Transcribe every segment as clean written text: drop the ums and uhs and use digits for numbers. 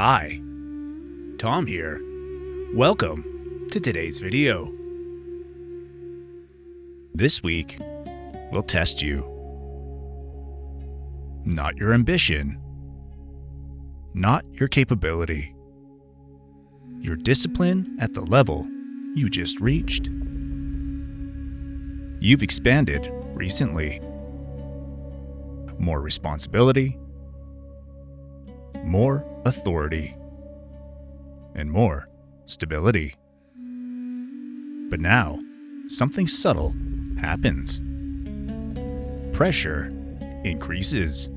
Hi, Tom here. Welcome to today's video. This week, we'll test you. Not your ambition, not your capability, your discipline at the level you just reached. You've expanded recently. More responsibility, more authority, and more stability. But now, something subtle happens. Pressure increases.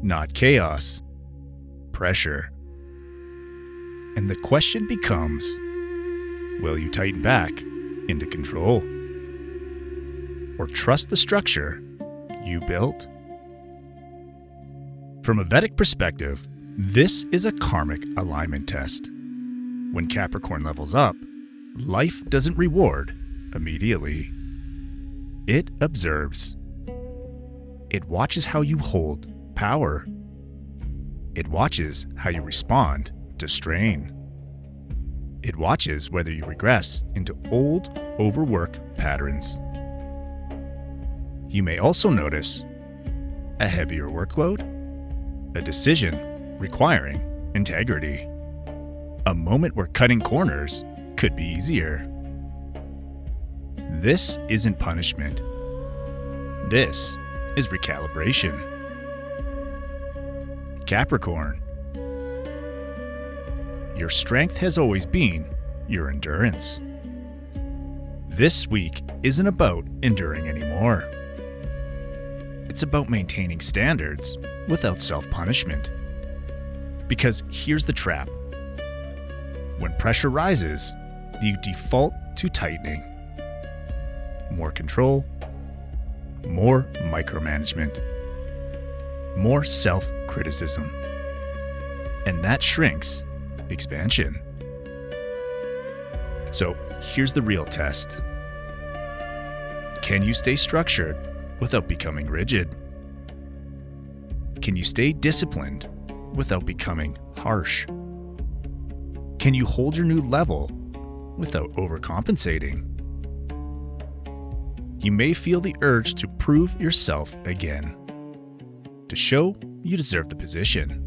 Not chaos, pressure. And the question becomes, will you tighten back into control? Or trust the structure you built? From a Vedic perspective, this is a karmic alignment test. When Capricorn levels up, life doesn't reward immediately. It observes. It watches how you hold power. It watches how you respond to strain. It watches whether you regress into old overwork patterns. You may also notice a heavier workload, a decision requiring integrity, a moment where cutting corners could be easier. This isn't punishment. This is recalibration. Capricorn, your strength has always been your endurance. This week isn't about enduring anymore. It's about maintaining standards without self-punishment. Because here's the trap. When pressure rises, you default to tightening. More control, more micromanagement, more self-criticism. And that shrinks expansion. So here's the real test. Can you stay structured without becoming rigid? Can you stay disciplined without becoming harsh? Can you hold your new level without overcompensating? You may feel the urge to prove yourself again, to show you deserve the position.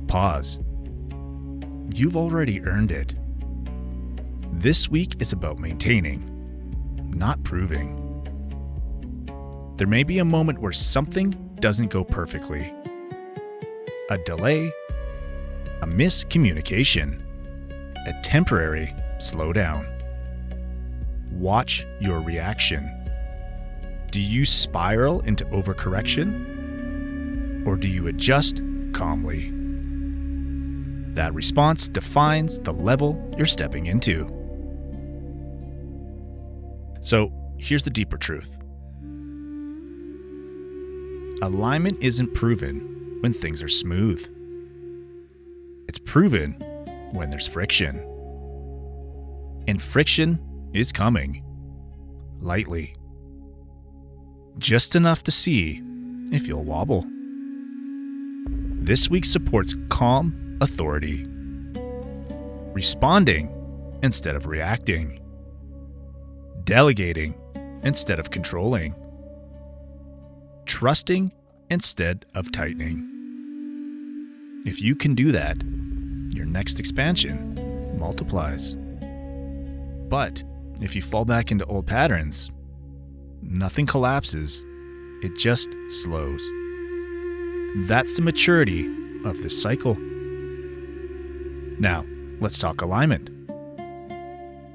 Pause. You've already earned it. This week is about maintaining, not proving. There may be a moment where something doesn't go perfectly. A delay, a miscommunication, a temporary slowdown. Watch your reaction. Do you spiral into overcorrection? Or do you adjust calmly? That response defines the level you're stepping into. So here's the deeper truth. Alignment isn't proven when things are smooth. It's proven when there's friction. And friction is coming. Lightly. Just enough to see if you'll wobble. This week supports calm authority. Responding instead of reacting. Delegating instead of controlling. Trusting instead of tightening. If you can do that, your next expansion multiplies. But if you fall back into old patterns, nothing collapses, it just slows. That's the maturity of this cycle. Now, let's talk alignment.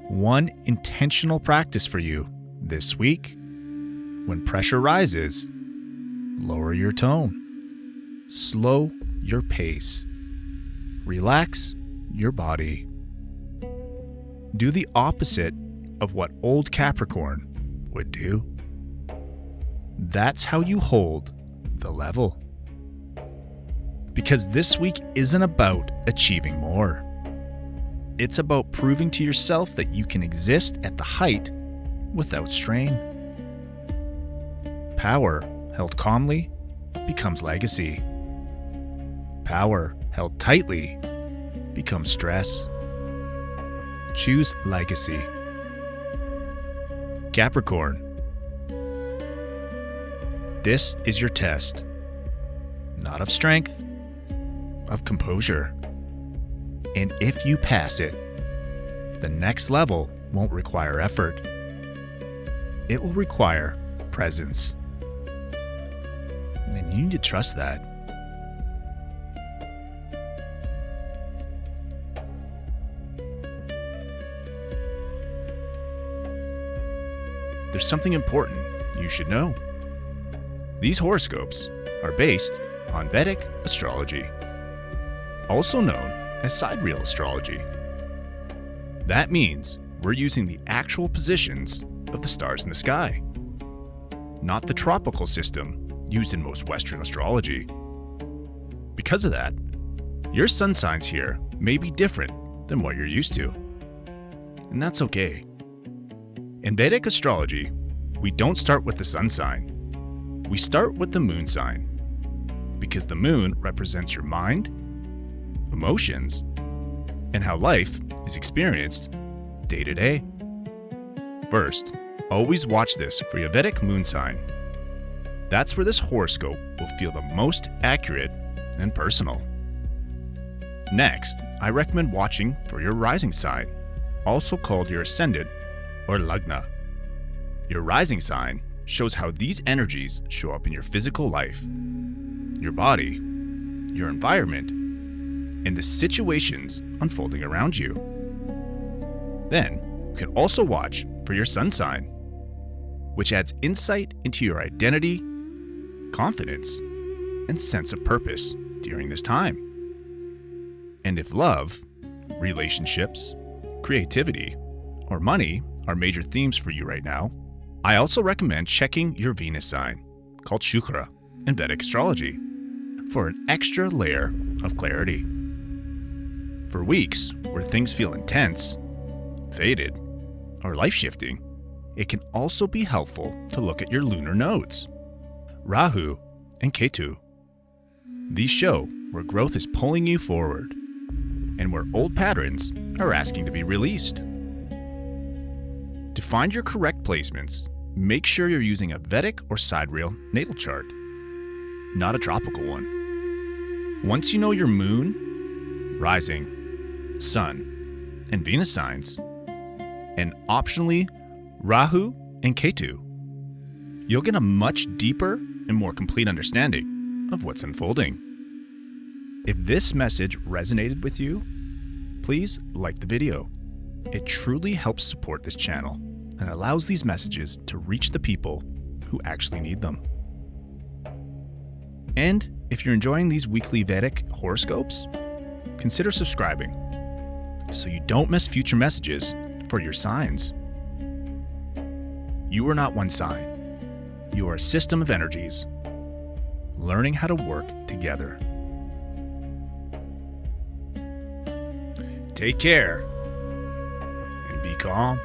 One intentional practice for you this week: when pressure rises, lower your tone, slow your pace, relax your body. Do the opposite of what old Capricorn would do. That's how you hold the level. Because this week isn't about achieving more. It's about proving to yourself that you can exist at the height without strain. Power held calmly becomes legacy. Power held tightly become stress. Choose legacy. Capricorn. This is your test, not of strength, of composure. And if you pass it, the next level won't require effort. It will require presence. And you need to trust that. There's something important you should know. These horoscopes are based on Vedic astrology, also known as sidereal astrology. That means we're using the actual positions of the stars in the sky, not the tropical system used in most Western astrology. Because of that, your sun signs here may be different than what you're used to. And that's okay. In Vedic astrology, we don't start with the sun sign. We start with the moon sign, because the moon represents your mind, emotions, and how life is experienced day to day. First, always watch this for your Vedic moon sign. That's where this horoscope will feel the most accurate and personal. Next, I recommend watching for your rising sign, also called your ascendant or lagna. Your rising sign shows how these energies show up in your physical life, your body, your environment, and the situations unfolding around you. Then, you can also watch for your sun sign, which adds insight into your identity, confidence, and sense of purpose during this time. And if love, relationships, creativity, or money are major themes for you right now, I also recommend checking your Venus sign, called Shukra in Vedic astrology, for an extra layer of clarity. For weeks where things feel intense, faded, or life-shifting, it can also be helpful to look at your lunar nodes, Rahu and Ketu. These show where growth is pulling you forward and where old patterns are asking to be released. To find your correct placements, make sure you're using a Vedic or sidereal natal chart, not a tropical one. Once you know your moon, rising, sun, and Venus signs, and optionally Rahu and Ketu, you'll get a much deeper and more complete understanding of what's unfolding. If this message resonated with you, please like the video. It truly helps support this channel and allows these messages to reach the people who actually need them. And if you're enjoying these weekly Vedic horoscopes, consider subscribing so you don't miss future messages for your signs. You are not one sign. You are a system of energies, learning how to work together. Take care and be calm.